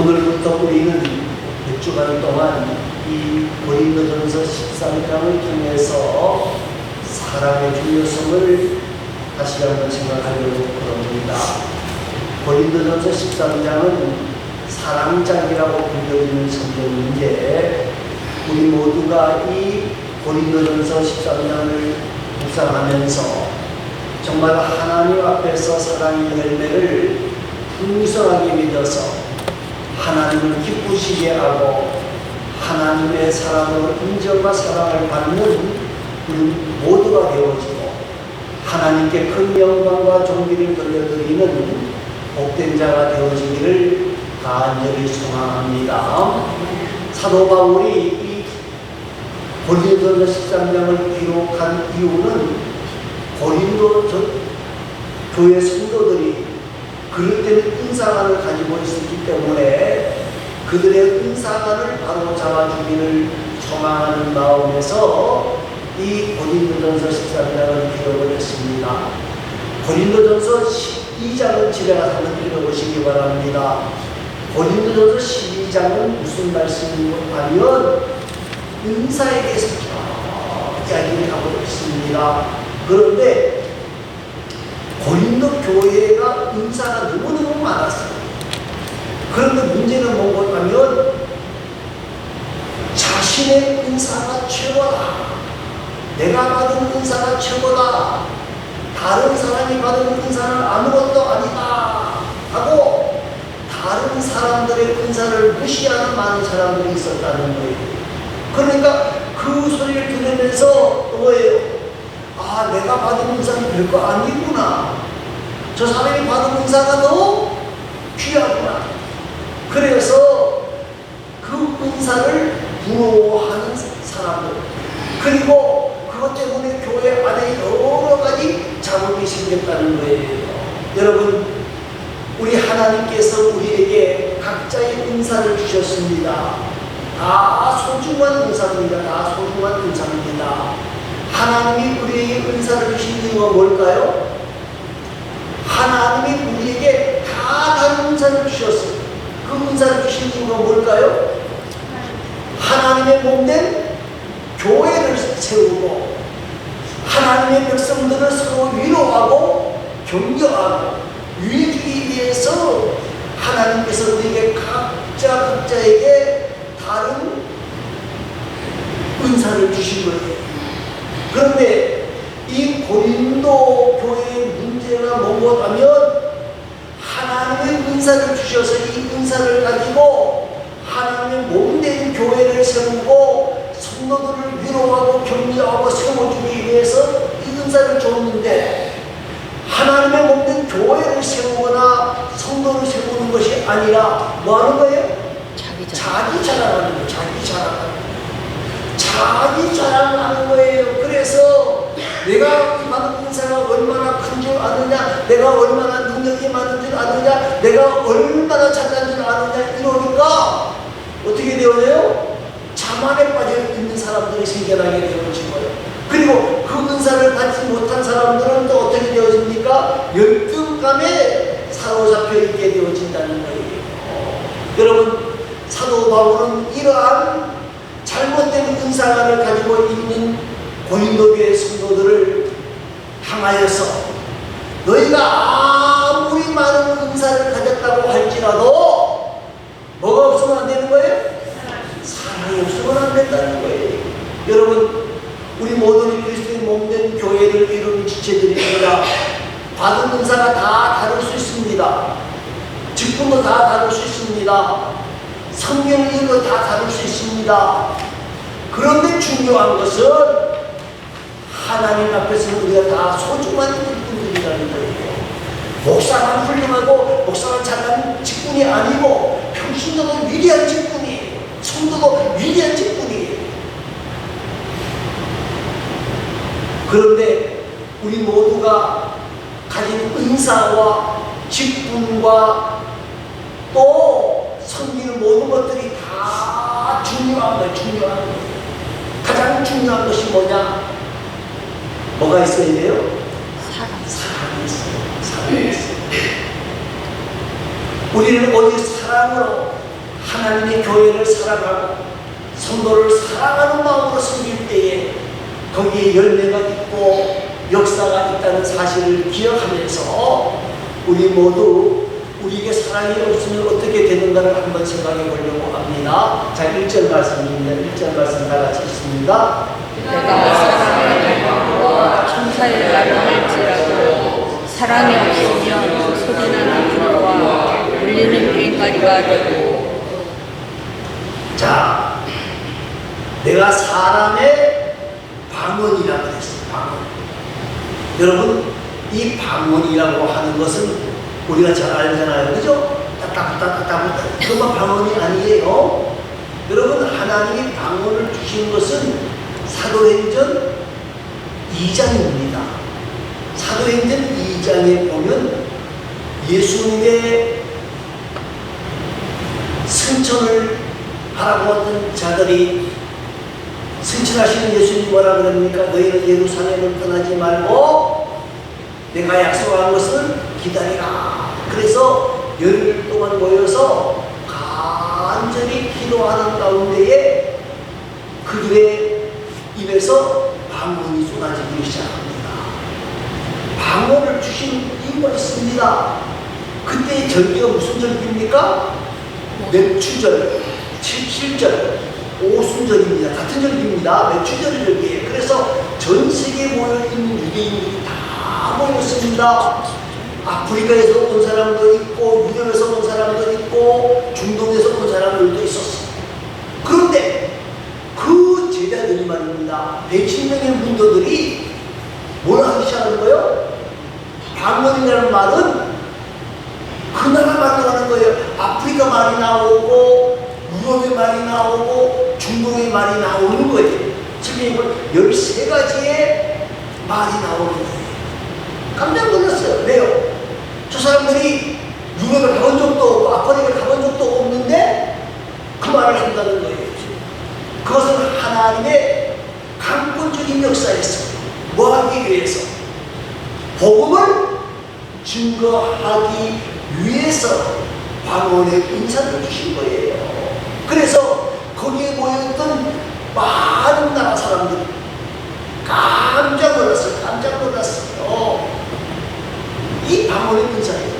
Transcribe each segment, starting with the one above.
오늘부터 우리는 몇 주간 동안 이 고린도전서 13장을 통해서 사랑의 중요성을 다시 한번 생각하려고 합니다. 고린도전서 13장은 사랑장이라고 불려지는 성경인데, 우리 모두가 이 고린도전서 13장을 묵상하면서 정말 하나님 앞에서 사랑의 열매를 풍성하게 믿어서 하나님을 기쁘시게 하고 하나님의 사랑으로 인정과 사랑을 받는 우리 모두가 되어지고 하나님께 큰 영광과 존귀를 돌려드리는 복된 자가 되어지기를 간절히 소망합니다. 사도 바울이 이 고린도전서 13장을 기록한 이유는 고린도 교회 성도들이 그릇된 은사관을 가지고 있었기 때문에 그들의 은사관을 바로 잡아주기를 소망하는 마음에서 이 고린도전서 13장을 기록을 했습니다. 고린도전서 12장을 집에 가서 한번 읽어보시기 바랍니다. 고린도전서 12장은 무슨 말씀인가 하면 은사에 대해서 이야기를 하고 있습니다. 그런데 고린도 교회가 은사가 너무너무 많았어요. 그런데 문제는 뭔가 하면 자신의 은사가 최고다, 내가 받은 은사가 최고다, 다른 사람이 받은 은사는 아무것도 아니다 하고 다른 사람들의 은사를 무시하는 많은 사람들이 있었다는 거예요. 그러니까 그 소리를 들으면서 뭐예요? 아, 내가 받은 은사는 별거 아니구나, 저 사람이 받은 은사가 너무 귀하구나. 그래서 그 은사를 부러워하는 사람들, 그리고 그것 때문에 교회 안에 여러 가지 자본이 생겼다는 거예요. 여러분, 우리 하나님께서 우리에게 각자의 은사를 주셨습니다. 다 소중한 은사입니다. 다 소중한 은사입니다. 하나님이 우리에게 은사를 주신 이유가 뭘까요? 하나님이 우리에게 다 다른 은사를 주셨어요. 그 은사를 주신 이유가 뭘까요? 하나님의 몸된 교회를 세우고 하나님의 백성들을 서로 위로하고 격려하고 위해주기 위해서 하나님께서 우리에게 각자에게 다른 은사를 주신 거예요. 그런데 이 고린도 교회의 문제가 뭔가 하면 하나님의 은사를 주셔서 이 은사를 가지고 하나님의 몸된 교회를 세우고 성도들을 위로하고 격려하고 세워주기 위해서 이 은사를 줬는데, 하나님의 몸된 교회를 세우거나 성도를 세우는 것이 아니라 뭐 하는 거예요? 자기 자랑하는 거예요. 자기 자랑을 하는 거예요. 그래서 내가 받은 은사가 얼마나 큰 줄 아느냐, 내가 얼마나 능력이 많은 줄 아느냐, 내가 얼마나 잘난 줄 아느냐, 이러니까 어떻게 되어져요? 자만에 빠져 있는 사람들이 생겨나게 되어진 거예요. 그리고 그 은사를 받지 못한 사람들은 또 어떻게 되어집니까? 열등감에 사로잡혀 있게 되어진다는 거예요. 여러분, 사도 바울은 이러한 잘못된 은사관을 가지고 있는 고린도 교회 성도들을 향하여서 너희가 아무리 많은 은사를 가졌다고 할지라도 뭐가 없으면 안 되는 거예요? 사랑이 없으면 안 된다는 거예요. 여러분, 우리 모든 그리스도의 몸된 교회를 이루는 지체들입니다. 받은 은사가 다 다를 수 있습니다. 직분도 다 다를 수 있습니다. 성경 읽고 다 다룰 수 있습니다. 그런데 중요한 것은 하나님 앞에서 우리가 다 소중한 분들이라는 거예요. 목사만 훌륭하고 목사만 잘난 직분이 아니고 평신도도 위대한 직분이에요. 성도도 위대한 직분이에요. 그런데 우리 모두가 가진 은사와 직분과 또 섬기는 모든 것들이 다 중요한 거예요. 가장 중요한 것이 뭐냐? 뭐가 있어야 돼요? 사랑이 있어요. 우리는 오직 사랑으로 하나님의 교회를 사랑하고 성도를 사랑하는 마음으로 섬길 때에 거기에 열매가 있고 역사가 있다는 사실을 기억하면서 우리 모두 우리에게 사랑이 없으면 어떻게 되는가를 한번 생각해 보려고 합니다. 자, 1절 말씀입니다. 1절 말씀 다 같이 읽습니다. 내가 사랑을 천사의 말을 할지라도 사랑이 없으면 소리나는 불과 울리는 꽹과리가 되고. 자, 내가 사람의 방언이라고 했어요. 방언. 여러분, 이 방언이라고 하는 것은 우리가 잘 알잖아요. 그죠? 따따따따따따. 그것만 방언이 아니에요. 여러분, 하나님이 방언을 주신 것은 사도행전 2장입니다. 사도행전 2장에 보면 예수님의 승천을 하라고 하던 자들이 승천하시는 예수님이 뭐라 그럽니까? 너희는 예루살렘을 떠나지 말고 내가 약속한 것을 기다리라. 그래서 열흘 동안 모여서 간절히 기도하는 가운데에 그들의 입에서 방언이 쏟아지기 시작합니다. 방언을 주신 이유가 있습니다. 그때의 절기가 무슨 절기입니까? 맥추절, 7절, 오순절입니다. 같은 절기입니다. 맥추절 절기예요. 그래서 전 세계에 모여있는 유대인들이 다 모였습니다. 아프리카에서 온 사람도 있고 유럽에서 온 사람도 있고 중동에서 온 사람들도 있었어요. 그런데 그 제자들이 말입니다. 110명의 문도들이 뭘 하기 시작하는 거예요? 방언이라는 말은 그 나라 말로 하는 거예요. 아프리카 말이 나오고 유럽의 말이 나오고 중동의 말이 나오는 거예요. 지금 13가지의 말이 나오는 거예요. 깜짝 놀랐어요. 왜요? 저 사람들이 유럽에 가본 적도 없고 아프리카에 가본 적도 없는데 그 말을 한다는 거예요. 그것은 하나님의 강권적인 역사였어요. 뭐 하기 위해서? 복음을 증거하기 위해서 방언의 은사를 주신 거예요. 그래서 거기에 모였던 많은 나라 사람들이 깜짝 놀랐어요. 깜짝 놀랐어요. 이 방언의 은사예요.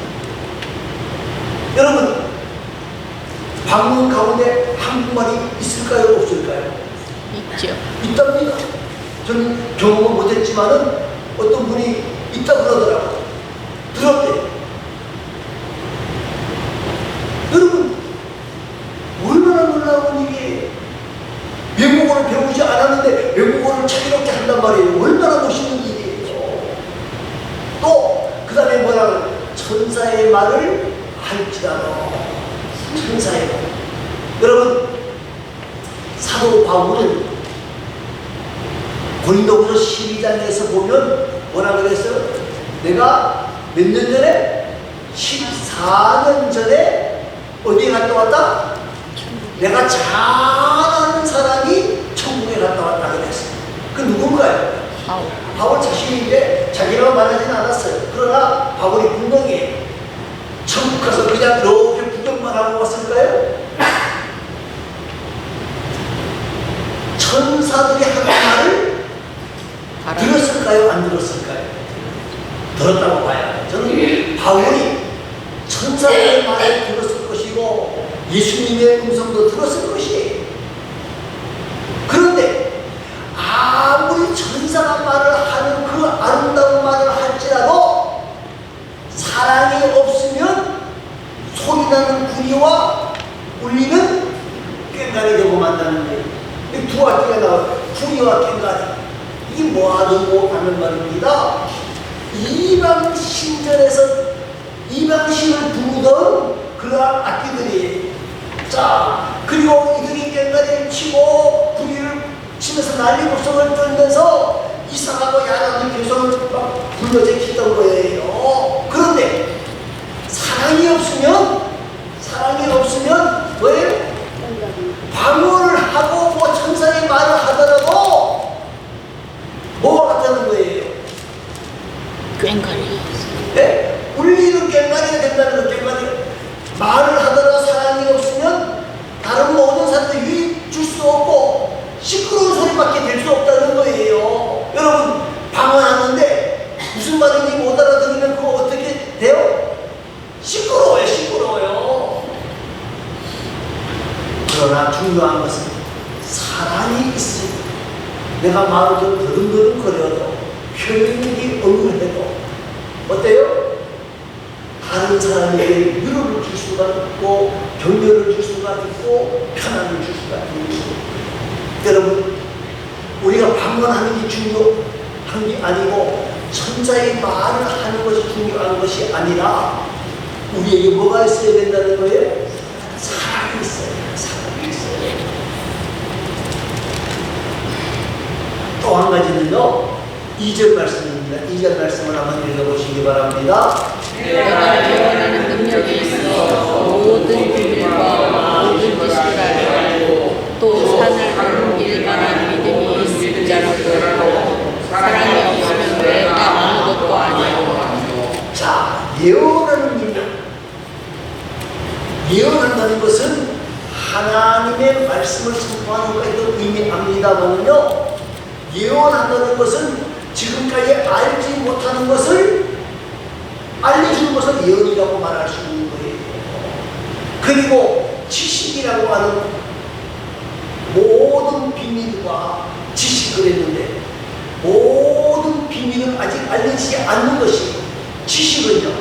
여러분, 방언 가운데 한국말이 있을까요? 없을까요? 있죠. 있답니다. 저는 경험을 못했지만은 어떤 분이 있다 그러더라고요. 들었대요. 여러분, 얼마나 놀라운 일이에요. 외국어를 배우지 않았는데 외국어를 자유롭게 한단 말이에요. 얼마나 멋있는 일이에요. 또 그 다음에 뭐라 천사의 말을 할지라도. 천사의 말. 여러분, 사도 바울은 고린도후서 12장에서 보면 뭐라 그랬어요? 내가 몇 년 전에? 14년 전에 어디에 갔다 왔다? 내가 잘 아는 사람이 천국에 갔다 왔다 그랬어요. 그 누군가요? 바울 자신인데 자기가 말하지는 않았어요. 그러나 바울이 분명히 천국 가서 그냥 이렇게 구경만 하고 왔을까요? 천사들이 하는 말을 들었을까요? 안 들었을까요? 들었다고 봐요. 저는 바울이 천사들의 말을 들었을 것이고 예수님의 음성도 들었을 것이에요. 그런데 아무리 천사가 말을 하는 그 아름다운 말을 할지라도 사랑이 없으면 소리나는 구리와 울리는 꽹과리 되고 만나는 거예요. 두 가지가 나와요. 구리와 꽹과리. 이게 뭐하든고 하는 말입니다. 이방 신전에서 이방신을 부르던 그러한 악기들이, 자, 그리고 이들이 꽹과리를 치고 구리를 치면서 난리법석을 떨면서 이상하고 야단을 계속 막 불러제키던 거예요. 그런데 사랑이 없으면 뭐예요? 방언을 하고 뭐 천사의 말을 하더라도 뭐가 같다는 거예요? 꽹과리. 네? 울리는 꽹과리가 된다는 거. 꽹과리. 말을 하더라도 사랑이 없으면 그러나 중요한 것은 사랑이 있으니 내가 마음을 좀 더듬더듬거려도 표현력이 없는데도 어때요? 다른 사람에게 위로를 줄 수가 있고 격려를 줄 수가 있고 편안을 줄 수가 있고 여러분 우리가 방문하는 게 중요한 게 아니고 천사의 말을 하는 것이 중요한 것이 아니라 우리에게 뭐가 있어야 된다는 거예요? 사랑이 있어요. 사랑이 있어요. 또 한 가지는요 2절 말씀입니다. 2절 말씀을 한번 읽어보시기 바랍니다. 내가 기원하는 능력이 있어 모든 비밀과 모든 지식을 알고 또 산을 옮길 만한 믿음이 있을 자라도 사랑이 없으면 내가 아무것도 아니오. 자, 예언하는 능력. 예언한다는 것은 하나님의 말씀을 선포하는 것에도 의미합니다만요 예언한다는 것은 지금까지 알지 못하는 것을 알려주는 것을 예언이라고 말할 수 있는 거예요. 그리고 지식이라고 하는 모든 비밀과 지식을 했는데 모든 비밀은 아직 알려지지 않는 것이 지식은요.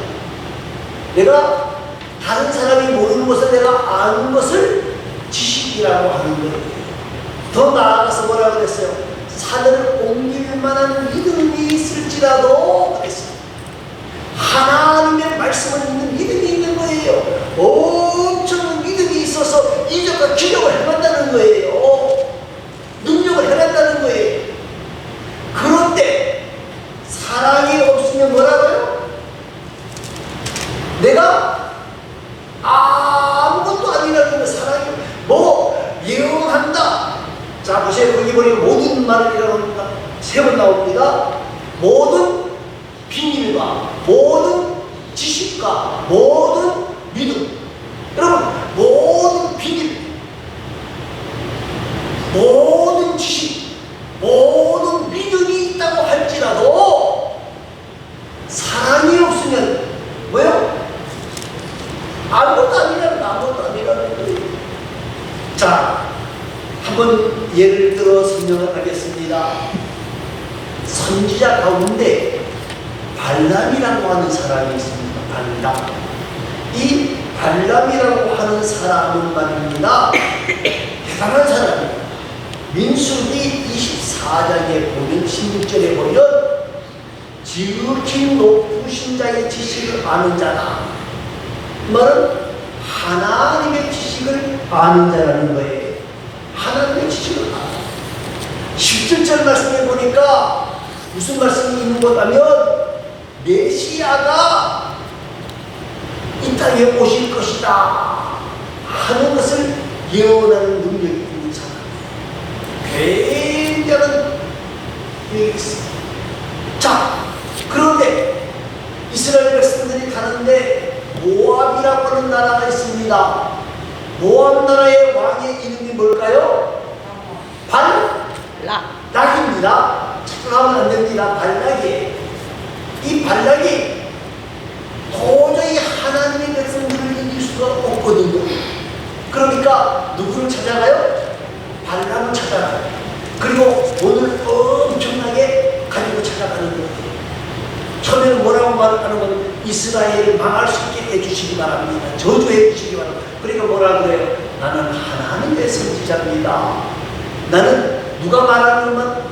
내가 다른 사람이 모르는 것을 내가 아는 것을 지식이라고 하는 거예요. 더 나아가서 뭐라 그랬어요? 산을 옮길 만한 믿음이 있을지라도 그랬어요. 하나님의 말씀을 믿는 믿음이 있는 거예요. 엄청난 믿음이 있어서 이적과 기적을 해간다는 거예요. 능력을 해간다는 거예요. 그런데 사랑이 없으면 뭐라고요? 내가 아무것도 아니라는 거 사랑이 뭐 예언한다. 자 보세요. 거기 보니까 모든 말이라고 합니다. 3번 나옵니다. 모든 비밀과 모든 지식과 모든 믿음. 여러분 모든 비밀 모든 지식 모든 믿음이 있다고 할지라도 사랑이 없으면 뭐요? 아무것도 아니라는 아무것도 아니라는 거예요. 자 한번 예를 들어 설명을 하겠습니다. 선지자 가운데 발람이라고 하는 사람이 있습니다. 발람. 이 발람이라고 하는 사람은 말입니다. 대단한 사람입니다. 민수기 24장에 보면 16절에 보면 지극히 높으신 자의 지식을 아는 자다. 그 말은 하나님의 지식을 아는 자라는 거예요. 하나님의 지식을 알아. 17절 말씀에 보니까 무슨 말씀이 있는 것 하면 메시아가 이 땅에 오실 것이다 하는 것을 예언하는 능력이 있는 사람. 굉장한 능력이 있습니다. 자, 그런데 이스라엘 백성들이 가는데 모압이라고 하는 나라가 있습니다. 모압 나라의 왕의 이름이 뭘까요? 발락입니다. 착각하면 안 됩니다. 발락이에요. 이 발락이 도저히 하나님의 백성들을 이길 수가 없거든요. 그러니까 누구를 찾아가요? 발락을 찾아가요. 그리고 오늘 엄청나게 가지고 찾아가는 거예요. 처음에는 뭐라고 말하는 건 이스라엘을 망할 수 있게 해주시기 바랍니다. 저주해 주시기 바랍니다. 그러니까 뭐라 그래요? 나는 하나님의 선지자입니다. 나는 누가 말하는 것만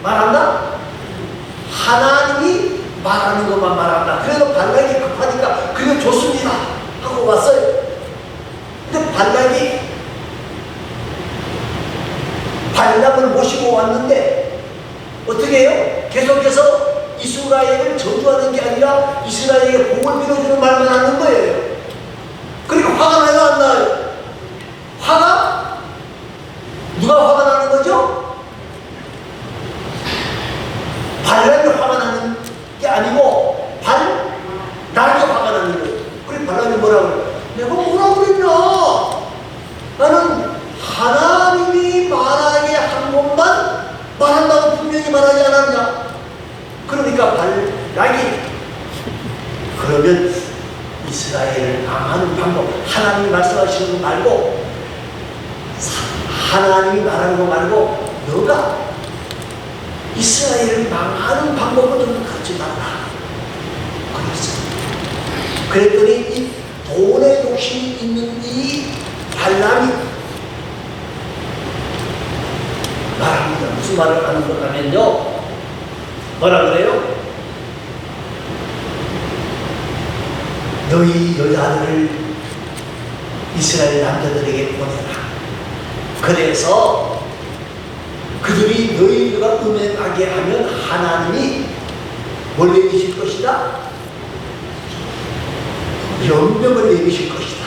말한다? 하나님이 말하는 것만 말한다. 그래서 발락이 급하니까 그게 좋습니다 하고 왔어요. 근데 발락을 모시고 왔는데 어떻게 해요? 계속해서 이스라엘을 저주하는 게 아니라 이스라엘에게 복을 빌어주는 말만 하는 거예요. 그러니까 화가 나요, 안 나요? 누가 화가 나는 거죠? 발락이 화가 나는 게 아니고 발락이 화가 나는 거예요. 그래 발락이 뭐라고 그래요? 내가 뭐라고 그랬냐? 나는 하나님이 말하게 한 것만 말한다고 분명히 말하지 않았냐? 그러니까 발락이 그러면 이스라엘을 방하는 방법 하나님이 말씀하시는 거 말고 하나님이 말하는 거 말고 너가 이스라엘을 망하는 방법을 좀 가르쳐달라. 그랬더니 이 돈의 욕심이 있는 이 발람이 말합니다. 무슨 말을 하는 거냐면요, 뭐라 그래요? 너희 여자들을 이스라엘 남자들에게 보내라. 그래서 그들이 너희가 음행하게 하면 하나님이 뭘 내리실 것이다? 연명을 내리실 것이다.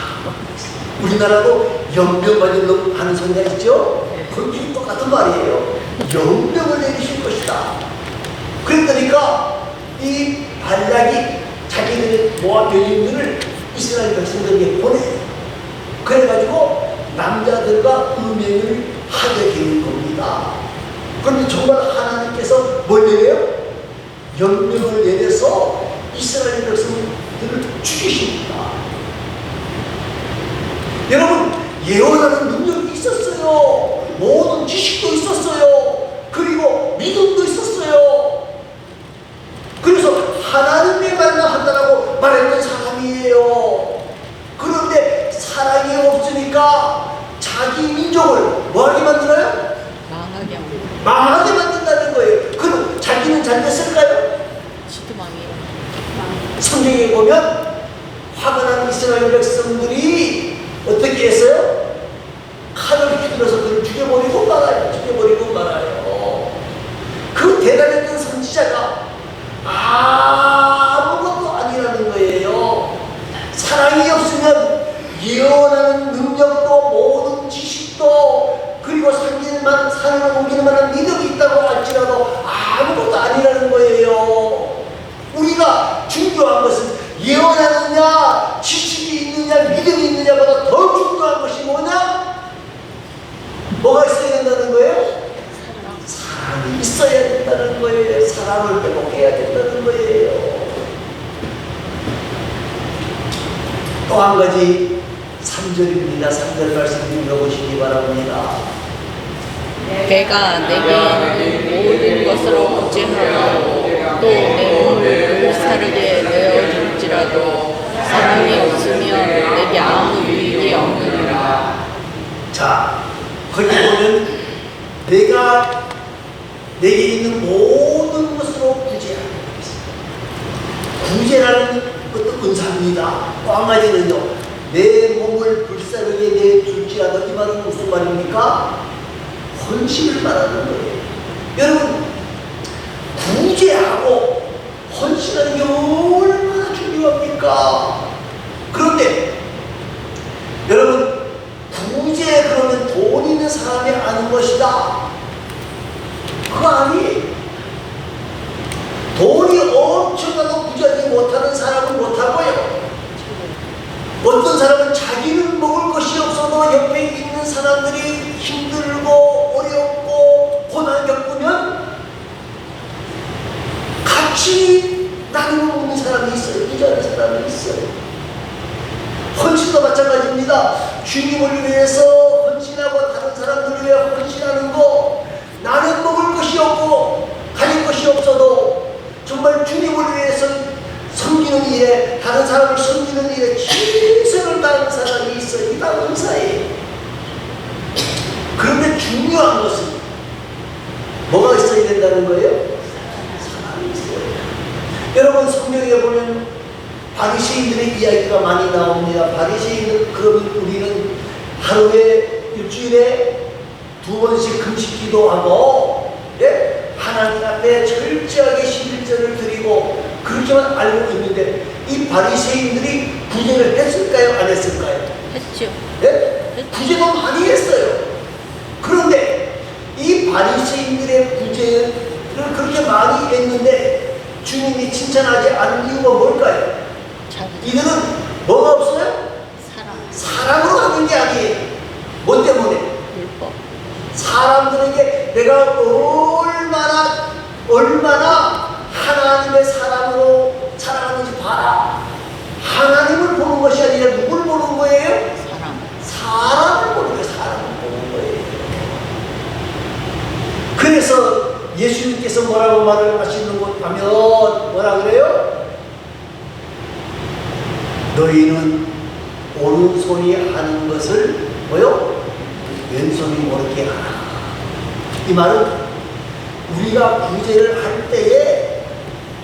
우리나라도 연명받은 놈 하는 소리가 있죠? 그게 똑같은 말이에요. 연명을 내리실 것이다. 그러니까 이 발락이 자기들의 모압 여인들을 이스라엘 백성들에게 보내. 그래가지고 남자들과 음행을 하게 되는 겁니다. 그런데 정말 하나님께서 뭘 내려요? 연명을 내려서 이스라엘 백성들을 죽이십니다. 여러분, 예언하는 능력이 있었어요. 모든 지식도 있었어요. 그리고 믿음도 있었어요. 그래서 하나님의 말만 한다라고 말했던 사람이에요. 그런데 사랑이 없으니까 자기 민족을 뭐하게 만들어요? 망하게 만든다는 거예요. 그럼 자기는 잘 됐을까요? 성경에 보면 화가 난 이스라엘 백성들이 어떻게 했어요? 칼을 휘둘러서 그를 죽여버리고 말아요. 그 대단했던 선지자가 아무것도 아니라는 거예요. 사랑이 없으면 예언하는 능력도 모든 지식도 그리고 산을 옮기는 만한 믿음이 있다고 할지라도 아무것도 아니라는 거예요. 우리가 중요한 것은 예언하느냐 지식이 있느냐 믿음이 있느냐보다 더 중요한 것이 뭐냐? 뭐가 있어야 된다는 거예요? 사랑이 있어야 된다는 거예요. 사랑을 회복해야 된다는 거예요. 또 한 가지 3절입니다. 3절 말씀 읽어보시기 바랍니다. 내가 내게 모든 것으로 구제하고 또 내 몸을 불사르게 내어줄지라도 사랑이 없으면 내게 아무 유익이 없느니라. 자, 거기 보면 내게 있는 모든 것으로 구제하는 것입니다. 구제라는 것도 은사입니다. 또 한 가지는요, 내 몸을 불사르게 내줄지라도 이 말은 무슨 말입니까? 헌신을 말하는 거예요. 여러분, 구제하고 헌신하는 게 얼마나 중요합니까? 그런데 여러분, 구제 그러면 돈 있는 사람이 아는 것이다. 그거 아니에요. 돈이 엄청나도 구제하지 못하는 사람은 못하고요. 어떤 사람은 자기는 먹을 것이 없어도 옆에 있는 사람들이 힘들고 어렵고 고난 겪으면 같이 나누어 먹는 사람이 있어요. 부자는 사람이 있어요. 헌신도 마찬가지입니다. 주님을 위해서 헌신하고 다른 사람들을 위해 헌신하는 거, 나는 먹을 것이 없고 가질 것이 없어도 정말 주님을 위해서 섬기는 일에, 다른 사람을 섬기는 일에 최선을 다하는 사람이 있어요. 이 다 은사예요. 그런데 중요한 것은 뭐가 있어야 된다는 거예요? 사랑이 있어야 돼요. 여러분, 성경에 보면 바리새인들의 이야기가 많이 나옵니다. 바리새인들, 그러면 우리는 하루에 일주일에 2번씩 금식 기도하고, 예? 하나님 앞에 철저하게 11절을 드리고 그렇게만 알고 있는데, 이 바리새인들이 구제를 했을까요? 안 했을까요? 했죠. 예? 구제도 많이 했어요. 그런데 이 바리새인들의 구제를 그렇게 많이 했는데 주님이 칭찬하지 않은 이유가 뭘까요? 이들은 뭐가 없어요? 사랑으로 하는 게 아니에요. 뭐 때문에? 율법. 사람들에게 내가 얼마나 하나님의 사랑으로 사랑하는지 봐라. 하나님을 보는 것이 아니라 누굴 보는 거예요? 사람을 보는 거예요. 사람을 보는 뭐라고 말을 하시는 것 하면 뭐라 그래요? 너희는 오른손이 하는 것을 뭐요? 왼손이 모르게 하라. 이 말은 우리가 구제를 할 때에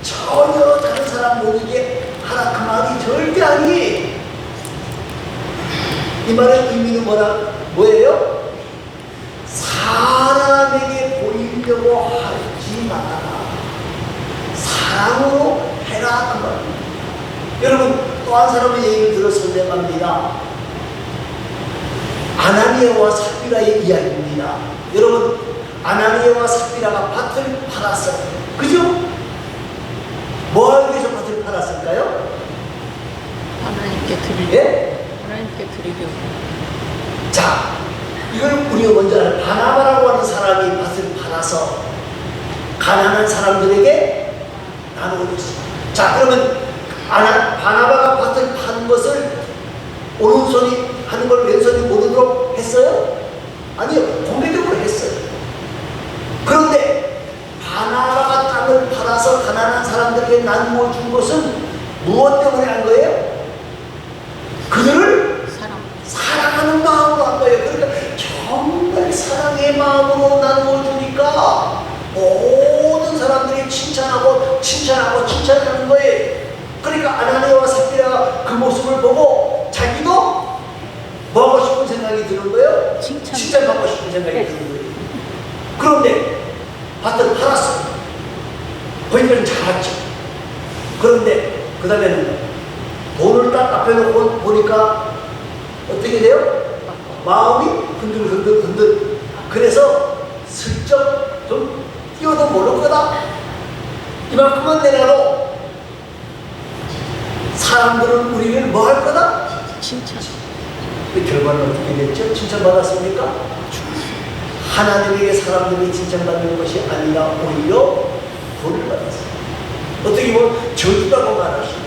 전혀 다른 사람 모르게 하라 그 말이 절대 아니. 이 말의 의미는 뭐예요? 사람에게 보이려고 하지 마라. 사랑으로 해라 그 말입니다. 여러분 또 한 사람의 얘기를 들어서 내갑니다. 아나니아와 삽비라의 이야기입니다. 여러분 아나니아와 삽비라가 밭을 팔았어요. 그죠? 뭐 하기 위해서 밭을 팔았을까요? 하나님께 드리려. 예? 하나님께 드리려. 자, 이걸 우리가 먼저 알아요. 바나바라고 하는 사람이 밭을 팔아서 가난한 사람들에게 나누어줬어요. 자, 그러면 바나바가 밭을 판 것을 오른손이 하는 걸 왼손이 모르도록 했어요? 아니요, 공개적으로 했어요. 그런데 바나바가 땅을 팔아서 가난한 사람들에게 나누어 준 것은 무엇 때문에 한 거예요? 그들을 사랑하는 마음으로 한 거예요. 그러니까 정말 사랑의 마음으로 나누어 주니까 모든 사람들이 칭찬하는 거예요. 그러니까 아나니아와 삽비라가 그 모습을 보고 자기도 뭐 하고 싶은 생각이 드는 거예요? 칭찬받고 싶은 생각이 드는 거예요. 그런데 밭을 팔았어요. 거기까지 잘했죠. 그런데 그 다음에는 돈을 딱 앞에 놓고 보니까 어떻게 돼요? 마음이 흔들. 그래서 슬쩍 좀 뛰어도 모를 거다. 이만큼만 내놔도 사람들은 우리를 뭐 할 거다? 칭찬. 그 결과는 어떻게 됐죠? 칭찬받았습니까? 하나님에게 사람들이 칭찬받는 것이 아니라 오히려 돈을 받았어요. 어떻게 보면 저주라고 말하시죠.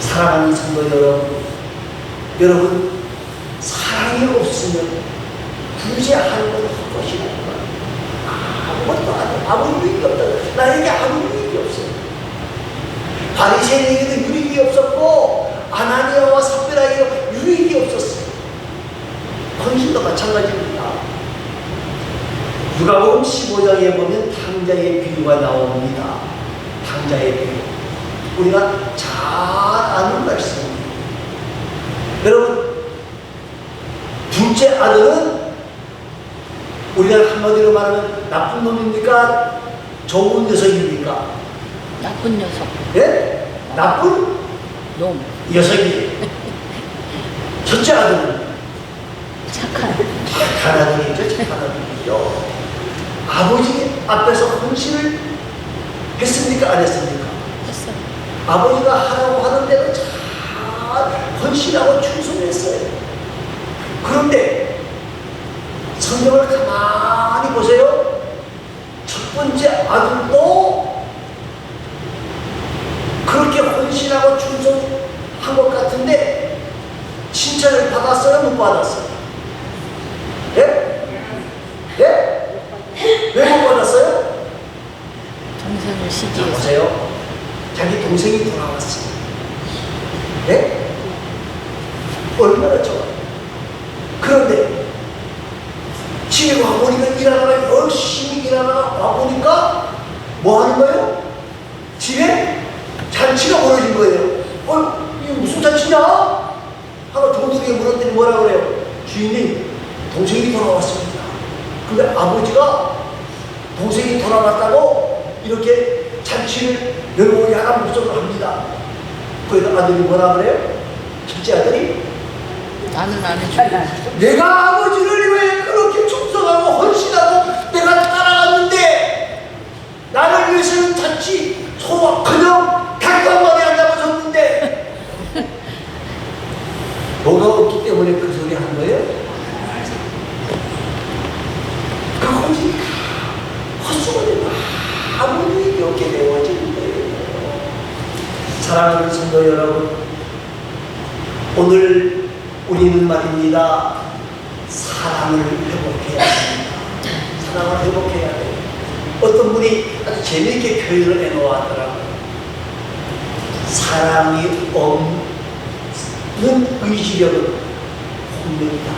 사랑하는 성도 여러분, 사랑이 없으면 구제하는 건 헛것이라는 거예요. 아무것도 아무 유익이 없다. 나에게 아무 유익이 없어요. 바리새인에게도 유익이 없었고 아나니아와 삽비라에게도 유익이 없었어요. 헌신도 마찬가지입니다. 누가복음 15장에 보면 탕자의 비유가 나옵니다. 탕자의 비유. 우리가 잘 아는 말씀입니다. 여러분, 둘째 아들은 우리가 한마디로 말하면 나쁜 놈입니까? 좋은 녀석입니까? 나쁜 녀석. 예? 나쁜 놈. 녀석이에요. 첫째 아들은 착한 아들이죠. 착한 아들이죠. 아버지 앞에서 헌신을 했습니까? 안 했습니까? 했어요. 아버지가 하라고 하는 대로 잘 헌신하고 충성했어요. 그런데 성경을 가만히 보세요. 첫 번째 아들도 그렇게 헌신하고 충성한 것 같은데 칭찬을 받았어요? 못 받았어요? 예? 예? 왜 못 받았어요? 동생을 시기해서. 보세요. 자기 동생이 돌아왔어요. 네? 얼마나 좋아요. 그런데 집에 와보니까 일하다가 열심히 일하다가 와보니까 뭐 하는 거예요? 집에 잔치가 벌어진 거예요. 이게 무슨 잔치냐? 하고 도둑에게 물었더니 뭐라 그래요? 주인님, 동생이 돌아왔습니다. 근데 아버지가 동생이 돌아왔다고 이렇게 잔치를 열고 야간 목적으로 합니다. 그러니까 아들이 뭐라 그래요? 첫째 아들이 나는 안 해줘. 내가 아버지를 왜 그렇게 충성하고 헌신하고 내가 따라갔는데 나를 위해서는 잔치 소와 그냥 닭강만에 앉아서었는데 뭐가 없기 때문에 그 소리 한 거예요? 그 헌신이 헛수고는 아무 유익이 없게 되어지는 거예요. 사랑하는 성도 여러분, 오늘 우리는 말입니다. 사랑을 회복해야 합니다. 사랑을 회복해야 돼요. 어떤 분이 아주 재미있게 표현을 해놓았더라고요. 사랑이 없는 의지력은 폭력이다.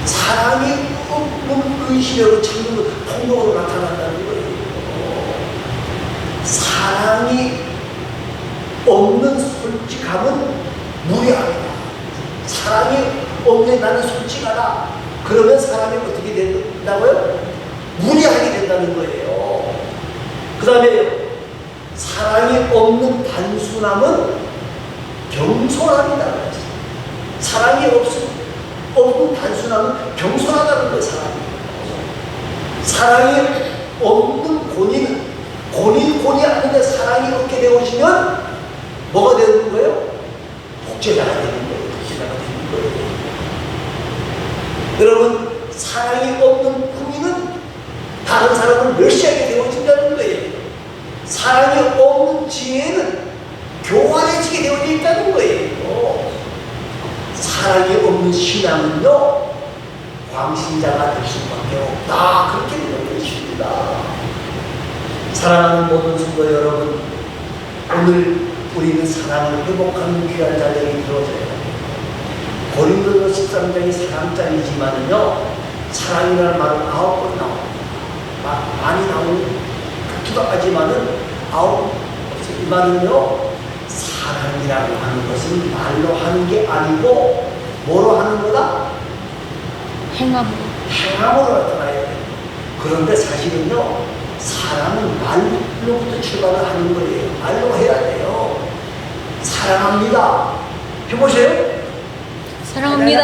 사랑이 없는 의지력은 참으로 폭력으로 나타난다는 거예요. 사랑이 없는 솔직함은 무례합니다. 사랑이 없는 나는 솔직하다. 그러면 사람이 어떻게 된다고요? 무례하게 된다는 거예요. 그 다음에 사랑이 없는 단순함은 겸손합니다. 사랑이 없는 단순함은 겸손하다는 거예요. 사랑이 없는 본인이 아닌데 사랑이 없게 되어지면 뭐가 되는 거예요? 독재자가 되는 거예요. 독재자가 되는 거예요. 여러분, 사랑이 없는 국민은 다른 사람을 멸시하게 되어진다는 거예요. 사랑이 없는 지혜는 교활해지게 되어져 있다는 거예요. 사랑이 없는 신앙은요, 광신자가 될 수밖에 없다. 그렇게 되는 것입니다. 사랑하는 모든 성도 여러분, 오늘 우리는 사랑을 회복하는 귀한 자들이 되어져야 합니다. 고린도서 13장이 사랑장이지만은요, 사랑이라는 말은 9번 나옵니다. 많이 나오는 극기도 하지만은 9, 이 말은요, 사랑이라고 하는 것은 말로 하는 게 아니고 뭐로 하는 거다? 행함으로 나타나야 돼요. 그런데 사실은요, 사랑은 말로부터 출발을 하는 거예요. 말로 해야 돼요. 사랑합니다. 해보세요. 사랑합니다.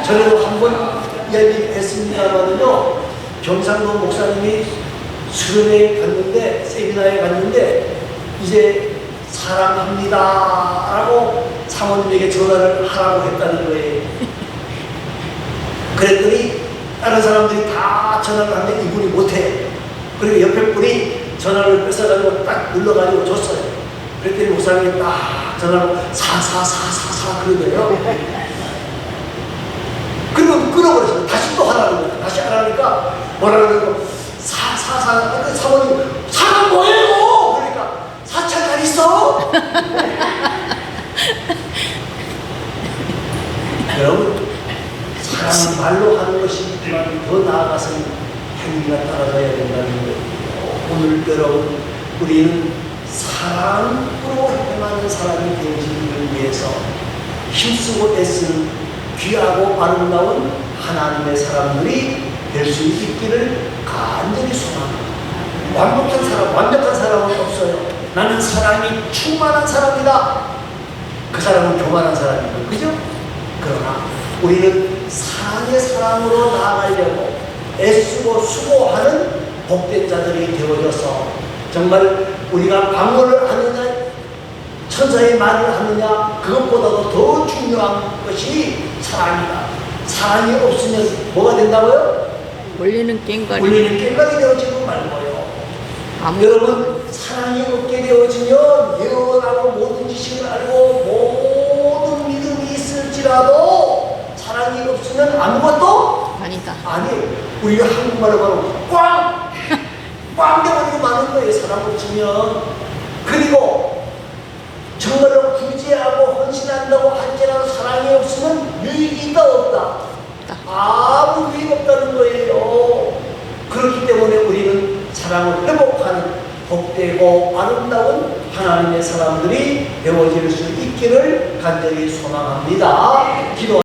저희도 한 번 이야기했습니다만은요, 경상도 목사님이 수련회에 갔는데, 세미나에 갔는데, 이제 사랑합니다 라고 사모님에게 전화를 하라고 했다는 거예요. 그랬더니 다른 사람들이 다 전화를 하는데 이분이 못해. 그리고 옆에 분이 전화를 뺏어가지고 딱 눌러가지고 줬어요. 그랬더니 목사님이 딱 전화로 4444 그러더래요. 그리고 끊어버렸어요. 다시 또 하라는 거예요. 다시 하라니까 뭐라 그러고 444 사모님 사랑 뭐예요? 그러니까 4차 잘 있어? 여러분, 사랑은 말로 하는 것이지만 더 나아가서는 행위가 따라가야 된다는 거예요. 오늘 여러분, 우리는 사랑으로 행하는 사람이 되어지기를 위해서 힘쓰고 애쓰는 귀하고 아름다운 하나님의 사람들이 될 수 있기를 간절히 소망합니다. 완벽한 사람은 없어요. 나는 사랑이 충만한 사람이다. 그 사람은 교만한 사람이고, 그죠? 그러나 우리는 사랑의 사랑으로 나아가려고 애쓰고 수고하는 복된 자들이 되어져서 정말 우리가 방언을 하느냐 천사의 말을 하느냐 그것보다도 더 중요한 것이 사랑이다. 사랑이 없으면 뭐가 된다고요? 울리는 깽가리. 울리는 깽가리 되어지고 말고요. 여러분, 사랑이 없게 되어지면 예언하고 모든 지식을 알고 모든 믿음이 있을지라도 사랑이 없으면 아무것도 아니다. 아니에요. 우리가 한국말로 말하면 꽝 돼가지고 많은 거예요. 사랑 없으면. 그리고 정말로 구제하고 헌신한다고 할지라도 사랑이 없으면 유익이 있다 없다? 아무 유익 없다는 거예요. 그렇기 때문에 우리는 사랑을 회복하는 복되고 아름다운 하나님의 사람들이 되어질 수 있기를 간절히 소망합니다. 기도